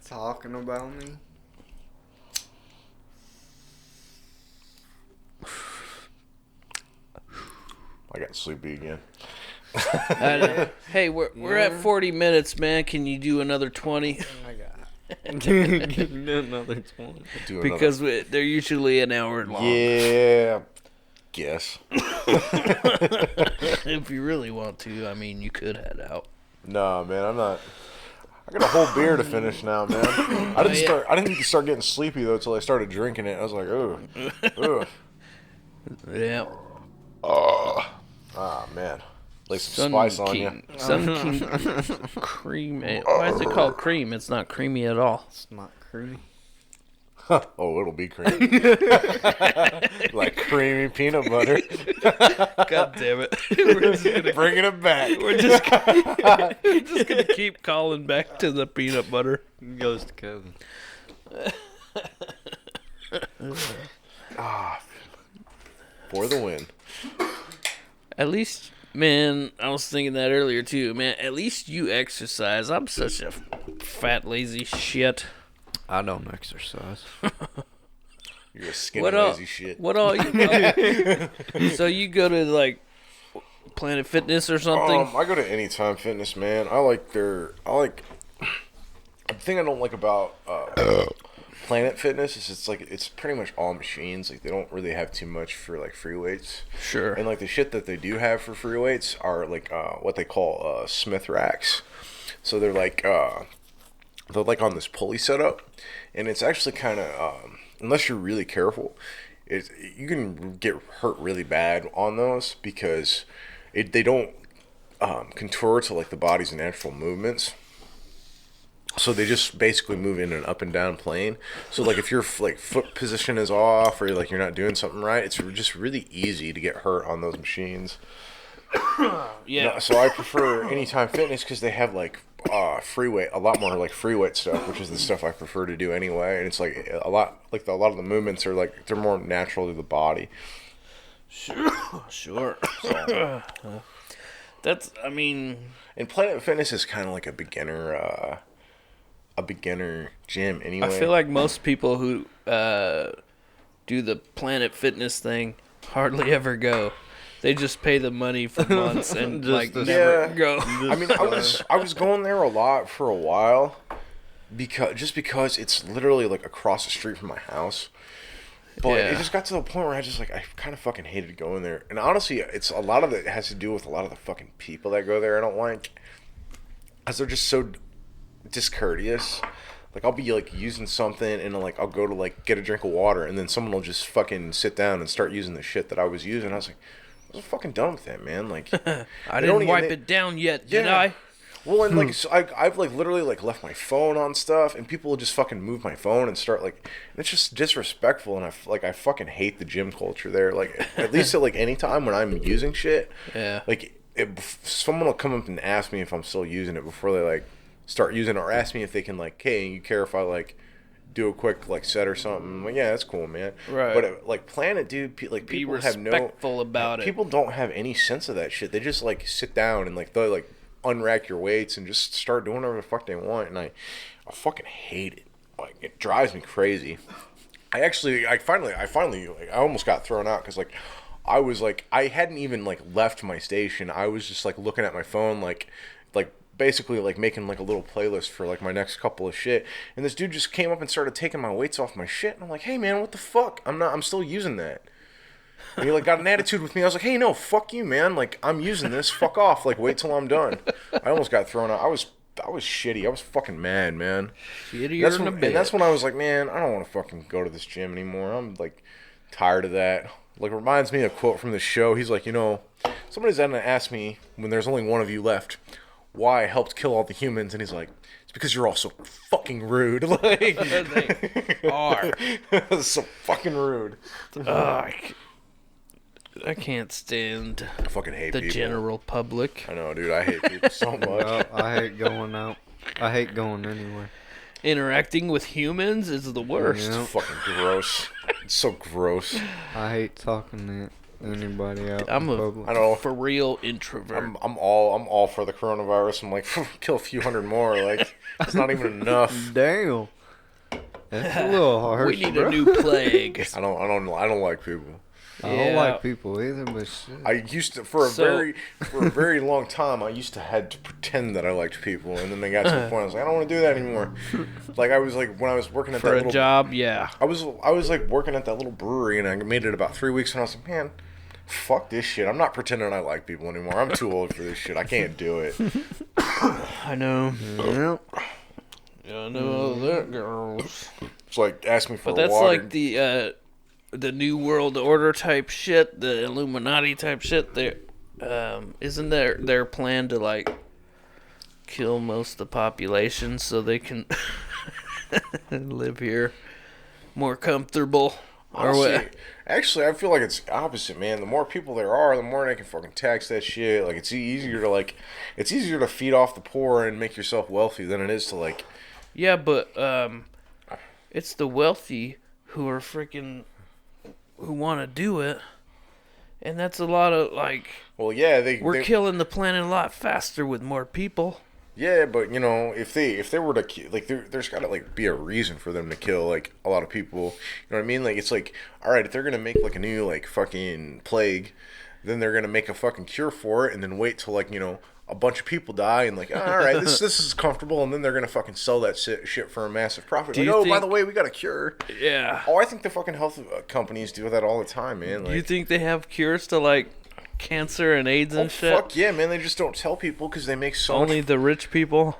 Talking about me. I got sleepy again. Hey, we're at 40 minutes, man. Can you do another 20? Another 20. Because they're usually an hour long. Yeah, guess. If you really want to, I mean, you could head out. Nah, man, I'm not. I got a whole beer to finish now, man. I didn't start getting sleepy though until I started drinking it. I was like, ugh. Yeah. Ah, man. Lay some spice on you. Sun King cream. Why is it called cream? It's not creamy at all. It's not creamy. Oh, it'll be creamy. Like creamy peanut butter. God damn it. We're just gonna, Bringing it back. we're just gonna keep calling back to the peanut butter. Goes to Kevin. For the win. At least, man, I was thinking that earlier too. Man, at least you exercise. I'm such a fat, lazy shit. I don't exercise. You're a skinny, lazy shit. What all you So you go to, like, Planet Fitness or something? I go to Anytime Fitness, man. The thing I don't like about Planet Fitness is it's pretty much all machines. Like, they don't really have too much for, like, free weights. Sure. And, like, the shit that they do have for free weights are, like, what they call Smith racks. So they're like on this pulley setup, and it's actually kind of unless you're really careful, you can get hurt really bad on those because they don't contour to like the body's natural movements. So they just basically move in an up and down plane. So like if your like foot position is off or like you're not doing something right, it's just really easy to get hurt on those machines. Yeah. So I prefer Anytime Fitness because they have like free weight, a lot more like free weight stuff, which is the stuff I prefer to do anyway. And it's like a lot of the movements are like they're more natural to the body. Sure. So, that's, I mean, and Planet Fitness is kind of like a beginner gym anyway. I feel like most people who do the Planet Fitness thing hardly ever go. They just pay the money for months and like never go. I mean, I was going there a lot for a while because it's literally like across the street from my house. But it just got to the point where I kind of fucking hated going there. And honestly, it's a lot of it has to do with a lot of the fucking people that go there I don't like. Because they're just so discourteous. Like, I'll be, like, using something, and, like, I'll go to, like, get a drink of water, and then someone will just fucking sit down and start using the shit that I was using. I was like, I was fucking done with that, man. Like, I didn't wipe it down yet, did I? Well, and, like, so I've, like, literally, like, left my phone on stuff, and people will just fucking move my phone and start, like, and it's just disrespectful, and I fucking hate the gym culture there. Like, at least at, like, any time when I'm using shit, like, someone will come up and ask me if I'm still using it before they, like, start using it, or ask me if they can, like, hey, you care if I, like, do a quick, like, set or something. I'm like, yeah, that's cool, man. Right. But, like, Planet, dude, people have no... respectful about it. People don't have any sense of that shit. They just, like, sit down and, like, they'll, like, unrack your weights and just start doing whatever the fuck they want. And I fucking hate it. Like, it drives me crazy. I finally, like, I almost got thrown out because, like, I hadn't even, like, left my station. I was just, like, looking at my phone, like basically like making like a little playlist for like my next couple of shit, and this dude just came up and started taking my weights off my shit, and I'm like, hey man, what the fuck? I'm still using that. And he like got an attitude with me. I was like, hey, no, fuck you, man. Like, I'm using this. Fuck off. Like, wait till I'm done. I almost got thrown out. I was shitty. I was fucking mad, man. Shittier and that's when I was like, man, I don't want to fucking go to this gym anymore. I'm like tired of that. Like, reminds me of a quote from the show. He's like, you know, somebody's gonna ask me when there's only one of you left, why I helped kill all the humans, and he's like, It's because you're all so fucking rude. Like, They are. so fucking rude. I can't stand I fucking hate the people. general public. I know, dude. I hate people so much. No, I hate going out. I hate going anywhere. Interacting with humans is the worst. Yeah. It's fucking gross. It's so gross. I hate talking to anybody out I'm in a public. I know. for real introvert. I'm all for the coronavirus. I'm like, kill a few hundred more. Like, it's not even enough. Damn. That's a little harsh. We need bro. a new plague. I don't like people. I don't Yeah. like people either, but shit. I used to for a So- very long time. I used to had to pretend that I liked people, and then they got to the point I was like, I don't want to do that anymore. Like I was like when I was working at For that a little job, yeah. I was like working at that little brewery, and I made it about 3 weeks, and I was like, man, fuck this shit. I'm not pretending I like people anymore. I'm too old for this shit. I can't do it. I know. Yeah. Yeah, I know how that goes. It's like ask me for But that's water. like the New World Order type shit, the Illuminati type shit. There, isn't their plan to like kill most of the population so they can live here more comfortable? Or Honestly, what? actually, I feel like it's opposite, man. The more people there are, the more they can fucking tax that shit. Like it's easier to feed off the poor and make yourself wealthy than it is to like. Yeah, but it's the wealthy who are freaking who want to do it, and that's a lot of like Well, yeah, we're killing the planet a lot faster with more people. Yeah, but you know, if they were to like, there's got to like be a reason for them to kill like a lot of people. You know what I mean? Like it's like, all right, if they're gonna make like a new like fucking plague, then they're gonna make a fucking cure for it, and then wait till like a bunch of people die, and like, all right, this is comfortable, and then they're gonna fucking sell that shit for a massive profit. Do Like, you oh, by think- the way, we got a cure. Yeah. Oh, I think the fucking health companies do that all the time, man. Like, Do you think they have cures to like cancer and AIDS oh and shit? fuck yeah, man! They just don't tell people because they make so Only much. the rich people.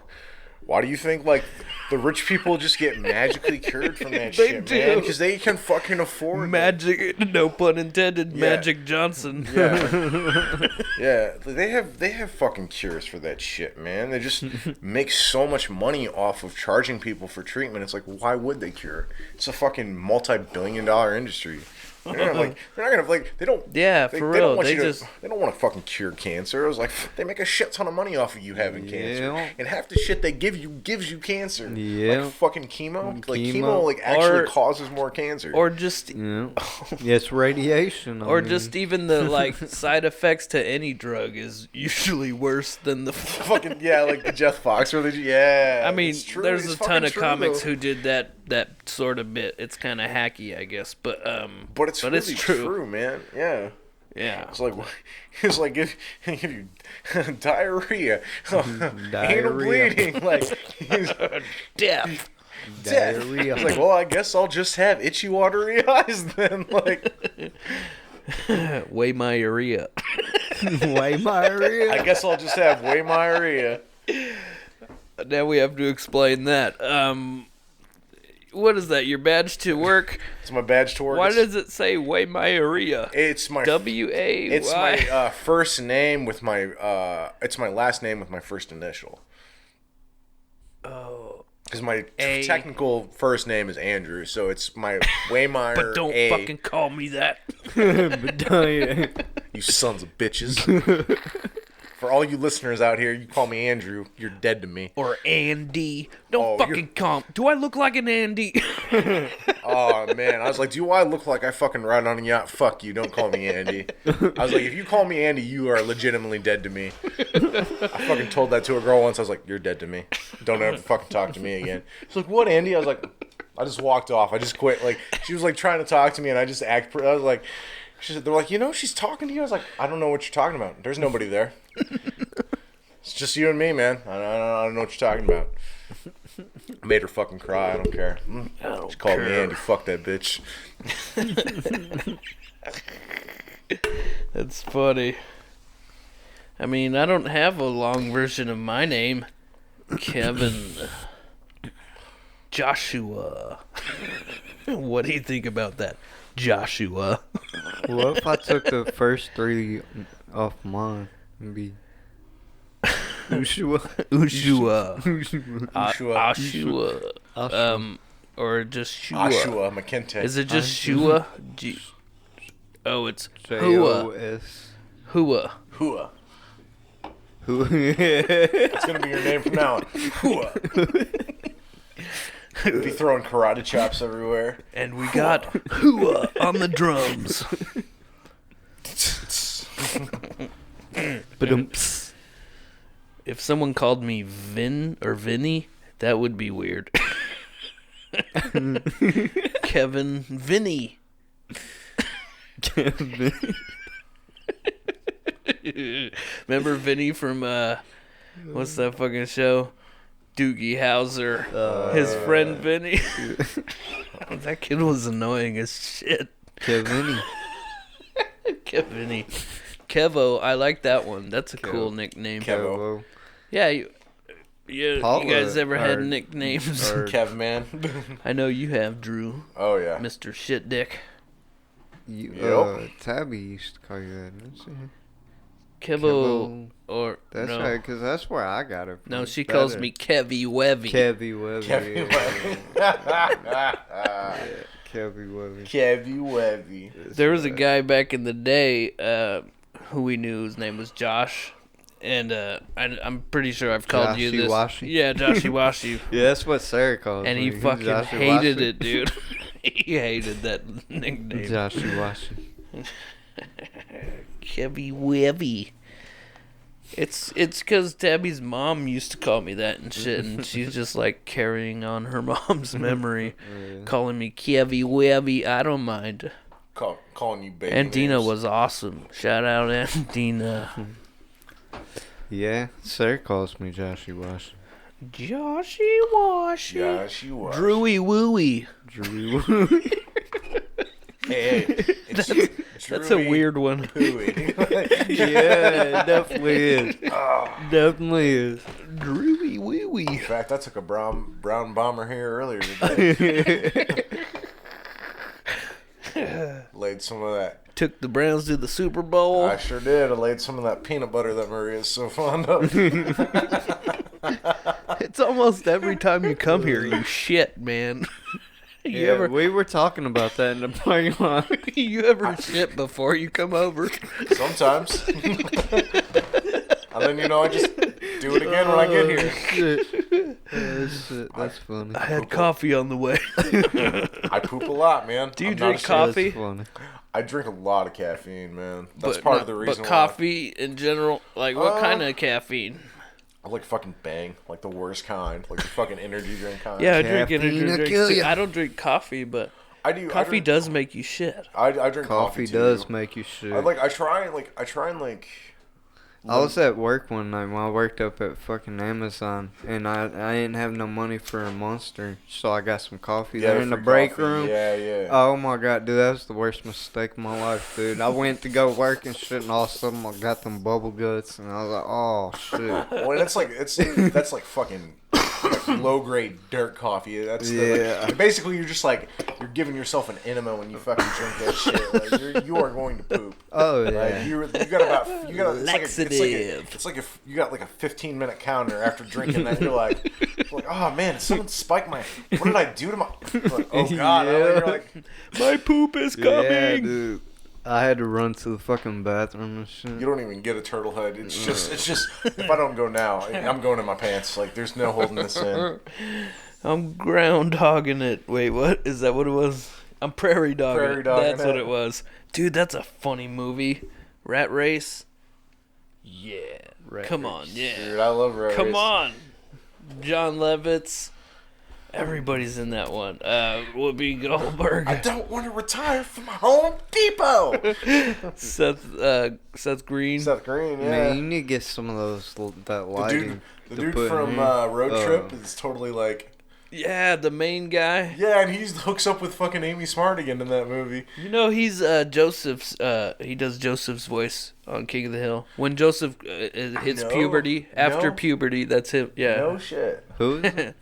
Why do you think like the rich people just get magically cured from that They shit, do. man? Because they can fucking afford it. Magic, no pun intended. Yeah. Magic Johnson. Yeah, yeah. They have fucking cures for that shit, man. They just make so much money off of charging people for treatment. It's like, why would they cure? It's a fucking multi-billion-dollar industry. They're not gonna they don't. Yeah, they, for they don't real. want They you to- just they don't want to fucking cure cancer. It was like they make a shit ton of money off of you having cancer, Yeah. and half the shit they give you gives you cancer. Yeah. like fucking chemo. Like Chemo. chemo, like actually Or- causes more cancer. or just Yeah. Yeah, it's radiation. I or mean. just even the like side effects to any drug is usually worse than the. fucking yeah, like the Jeff Fox or yeah. I mean, it's true. there's It's a ton fucking of true, comics though. who did that sort of bit. It's kind of hacky, I guess, but But it's really true. man. Yeah. Yeah. It's like if you diarrhea, anal Diarrhea. bleeding, like Death. death. Diarrhea. It's like, well, I guess I'll just have itchy, watery eyes then. Like, Waymire. Waymire. I guess I'll just have Waymire. Now we have to explain that. What is that? Your badge to work? It's my badge to work. Why It's- does it say Waymire? it's my W-A-Y? It's my first name with my it's my last name with my first initial. Oh. Because my A. technical first name is Andrew, so it's my Waymire. But don't A. fucking call me that. You sons of bitches. For all you listeners out here, you call me Andrew, you're dead to me. Or Andy. Don't Oh, fucking call. Do I look like an Andy? Oh man, I was like, do I look like I fucking ride on a yacht? Fuck you, don't call me Andy. I was like, if you call me Andy, you are legitimately dead to me. I fucking told that to a girl once. I was like, you're dead to me. Don't ever fucking talk to me again. She's like, what, Andy? I was like, I just walked off. I just quit. Like, she was like trying to talk to me, and I just I was like, she said, they're like, she's talking to you. I was like, I don't know what you're talking about. There's nobody there. It's just you and me, man. I don't know what you're talking about. I made her fucking cry. I don't care. She called me Andy. Fuck that bitch. That's funny. I mean, I don't have a long version of my name. Kevin. Joshua. What do you think about that? Joshua. What if I took the first three off mine? It'd be Ushua. Ushua. Ushua. Ashua. Or just Shua. Ashua McKinte. Is it just Shua? Oh, it's Hua. J-O-S. Hua. Hua. Who? That's gonna be your name from now on. Hua. Be throwing karate chops everywhere. And we got Hua on the drums. Ba-dum-ps. If someone called me Vin or Vinny, that would be weird. Kevin Vinny. Kevin. Remember Vinny from what's that fucking show? Doogie Howser. His friend Vinny. That kid was annoying as shit. Kevin. Kevinny. Kevo, I like that one. That's a cool nickname. Kevo. Yeah, you Paula, guys ever had or- nicknames? or- Kev man. I know you have, Drew. Oh yeah. Mr. Shit Dick. You, Tabby used to call you that, didn't she? Kevo, or That's no. right, because that's where I got it from. No, she calls me Kevy Wevy. Kevy Webby. Kevy Kevy Webby. Kevy Webby. There was a guy back in the day who we knew, his name was Josh. And I'm pretty sure I've called you this. Joshy-washy? Yeah, Joshy Washy. Yeah, that's what Sarah calls And me. he fucking Joshy hated Washy. it, dude. He hated that nickname. Joshy Washy. Kevy Webby. It's because Tabby's mom used to call me that and shit, and she's just like carrying on her mom's memory, calling me Kevy Webby. I don't mind. Calling you baby. Aunt Dina names. was awesome. Shout out Aunt Dina. Yeah, Sarah calls me Joshy Washy. Joshy Washy. Yeah, she was. Drewy Wooey. Drew. Hey, it's That's a weird one. Hooey. Yeah, it definitely is. Definitely is. Drewy In Wooey. fact, I took a brown bomber here earlier today. Laid some of that. Took the Browns to the Super Bowl. I sure did. I laid some of that peanut butter that Maria is so fond of. It's almost every time you come here, you shit, man. You Yeah, ever we were talking about that in the parking lot. you ever shit before you come over? Sometimes. And then, I just do it again when I get here. Shit. Shit. That's funny. I had coffee on the way. I poop a lot, man. Do you I'm not drink ashamed. coffee? That's funny. I drink a lot of caffeine, man. That's part of the reason But why. coffee in general, like what kind of caffeine? I like fucking Bang, like the worst kind, like the fucking energy drink kind. Yeah, I drink energy Caffeine will drinks. kill too. ya. I don't drink coffee, but I do. coffee I drink, does make you shit. I drink coffee too. does make you shit. I try and I was at work one night when I worked up at fucking Amazon, and I didn't have no money for a Monster, so I got some coffee there in the free break coffee. room. Yeah. Oh my god, dude, that was the worst mistake of my life, dude. I went to go work and shit, and all of a sudden I got them bubble guts, and I was like, oh shit. Well, that's like fucking like low grade dirt coffee. That's basically you're just like you're giving yourself an enema when you fucking drink that shit. Like you are going to poop. Oh yeah. Like you got Laxative. it's like if you got like a 15-minute counter after drinking that. You're like, oh man, someone spiked my. What did I do to my? Like, oh god. Yeah. You're like, My poop is Yeah, coming. dude. I had to run to the fucking bathroom and shit. you don't even get a turtle head. It's just if I don't go now, I'm going in my pants. Like there's no holding this in. I'm groundhogging it. Wait, what? Is that what it was? I'm prairie dogging Prairie it. dogging That's what it. it was. Dude, that's a funny movie. Rat Race. Yeah. Come on, yeah. Dude, I love Rat Come Race. on. John Lovitz. Everybody's in that one. Whoopi Goldberg. I don't want to retire from Home Depot. Seth Green. Seth Green, yeah. Man, you need to get some of those that lighting. The to dude put in from here. Road Trip is totally like, Yeah, the main guy. yeah, and he hooks up with fucking Amy Smart again in that movie. You know, he's Joseph's. He does Joseph's voice on King of the Hill. When Joseph hits No, puberty, after no. puberty, that's him. Yeah, No shit. Who is it?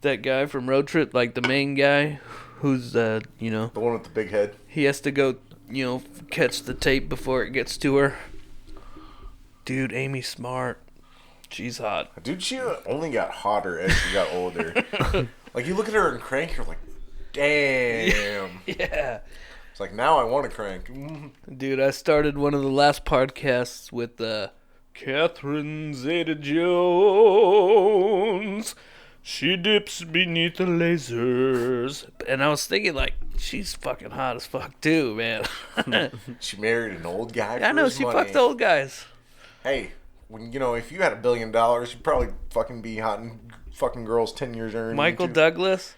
that guy from Road Trip, like the main guy, who's The one with the big head. he has to go, catch the tape before it gets to her. Dude, Amy Smart. She's hot. Dude, she only got hotter as she got older. Like, you look at her and Crank, you're like, damn. Yeah. It's like, now I want to Crank. Dude, I started one of the last podcasts with Catherine Zeta-Jones. She dips beneath the lasers. And I was thinking, like, she's fucking hot as fuck, too, man. She married an old guy for I know, his she money. fucked old guys. Hey, if you had $1 billion, you'd probably fucking be hot and fucking girls 10 years younger than you, Michael too. Douglas?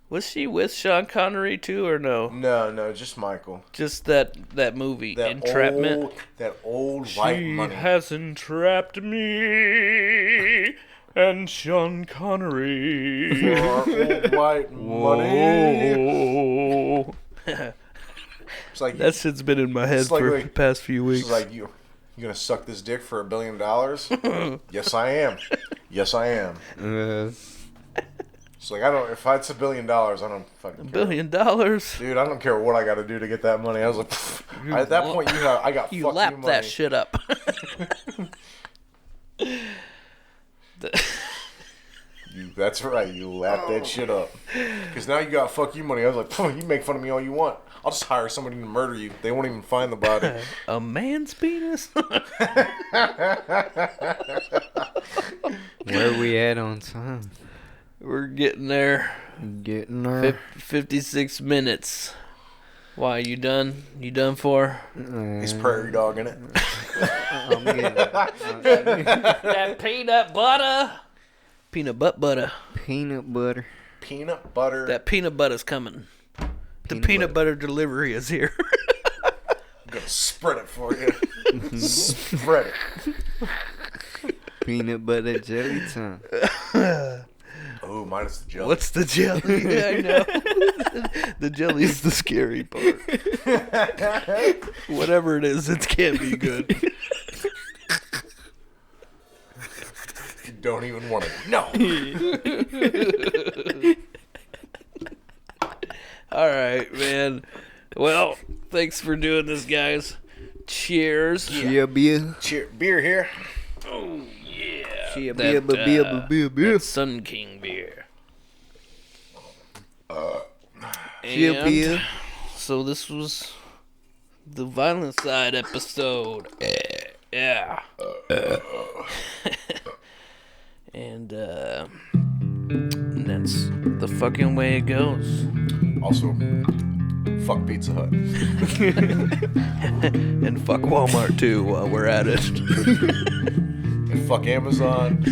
Was she with Sean Connery, too, or no? No, just Michael. Just that movie, Entrapment. That old white She money. has entrapped me and Sean Connery. For our old white money. Whoa. It's like, That shit's been in my head It's like- for like- the past few weeks. it's like you gonna suck this dick for $1 billion? Yes, I am. Yes, I am. It's like, if it's $1 billion, I don't fucking care. $1 billion? You Dude, I don't care what I got to do to get that money. I was like, at that point, I got fuck you lap money. that shit up. That's right, you lap that shit up. Because now you got fuck you money. I was like, you make fun of me all you want. I'll just hire somebody to murder you. They won't even find the body. A man's penis? Where we at on time? We're getting there. Getting there. 56 minutes. Why, you done? You done for? He's prairie dog in it. I'm getting That peanut butter. Peanut butter. peanut butter. Peanut butter. That peanut butter's coming. The peanut butter delivery is here. I'm going to spread it for you. Spread it. Peanut butter jelly time. Oh, minus the jelly. What's the jelly? Yeah, I know. The jelly's the scary part. Whatever it is, it can't be good. You don't even want to know. All right, man. Well, thanks for doing this, guys. Cheers. Yeah, beer. Beer here. Oh, yeah. Yeah, That, beer. that Sun King beer. Yeah, beer. So this was the Violencide episode. Yeah. And that's the fucking way it goes. Also, fuck Pizza Hut. And fuck Walmart too while we're at it. And fuck Amazon.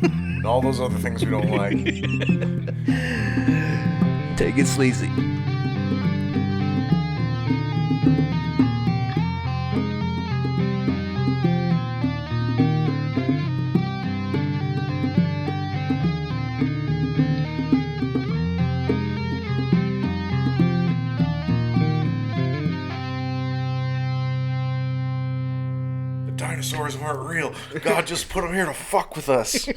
And all those other things we don't like. Take it sleazy. The dinosaurs weren't real. God just put them here to fuck with us.